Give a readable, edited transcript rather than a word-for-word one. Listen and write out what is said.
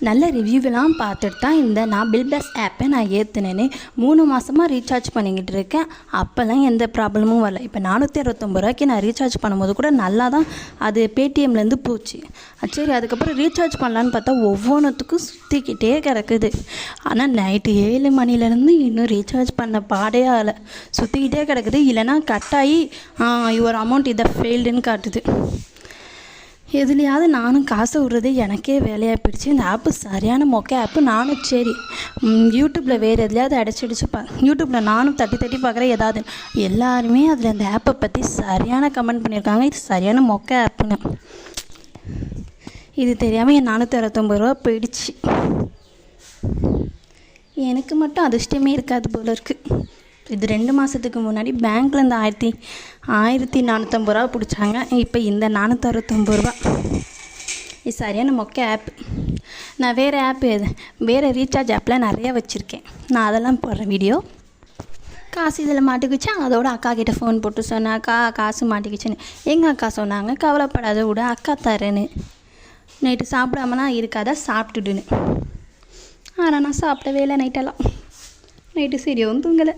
நல்ல ரிவ்யூவெல்லாம் பார்த்துட்டு தான் நான் பில்பஸ் ஆப்பை நான் ஏற்றுனேன்னு 3 மாதமாக ரீசார்ஜ் பண்ணிக்கிட்டு இருக்கேன். அப்போல்லாம் எந்த ப்ராப்ளமும் வரல. இப்போ 469 ரூபாய்க்கு நான் ரீசார்ஜ் பண்ணும்போது கூட நல்லா தான் அது பேடிஎம்லேருந்து போச்சு. சரி, அதுக்கப்புறம் ரீசார்ஜ் பண்ணலான்னு பார்த்தா ஒவ்வொன்றுத்துக்கும் சுற்றிக்கிட்டே கிடக்குது. ஆனால் நைட்டு 7 மணிலேருந்து இன்னும் ரீசார்ஜ் பண்ண பாடே ஆகலை. சுற்றிக்கிட்டே கிடக்குது. இல்லைனா கட்டாயி யுவர் அமௌண்ட் இதை ஃபெயில்டுன்னு காட்டுது. எதுலையாவது நானும் காசை விட்றது எனக்கே வேலையாக போயிடுச்சு. இந்த ஆப்பு சரியான மொக்க ஆப்பு. நானும் சரி யூடியூப்பில் வேறு எதுலையாவது அடிச்சு யூடியூப்பில் நானும் தட்டி பார்க்குறேன். ஏதாவது எல்லாருமே அதில் அந்த ஆப்பை பற்றி சரியான கமெண்ட் பண்ணியிருக்காங்க. இது சரியான மொக்க ஆப்புன்னு. இது தெரியாமல் என் 469 ரூபா போயிடுச்சு. எனக்கு மட்டும் அதிர்ஷ்டமே இருக்காது போல இருக்குது. இது 2 மாதத்துக்கு முன்னாடி பேங்க்லேருந்து 1450 ரூபா பிடிச்சாங்க. இப்போ இந்த 469 ரூபா. இது சரியான மொக்க ஆப். நான் வேறு ரீசார்ஜ் ஆப்பில் நிறையா வச்சுருக்கேன். நான் அதெல்லாம் போடுறேன் வீடியோ. காசு இதில் மாட்டிக்கிச்சு. அதோட அக்கா கிட்டே ஃபோன் போட்டு சொன்னேன், அக்கா காசு மாட்டிக்கிச்சுன்னு. எங்கள் அக்கா சொன்னாங்க, கவலைப்படாத விட அக்கா தரேன்னு. நைட்டு சாப்பிடாமலாம் இருக்காத, சாப்பிட்டுடுன்னு. ஆனால் நான் சாப்பிடவே இல்லை. நைட்டெல்லாம் நைட்டு சரியும் தூங்கலை.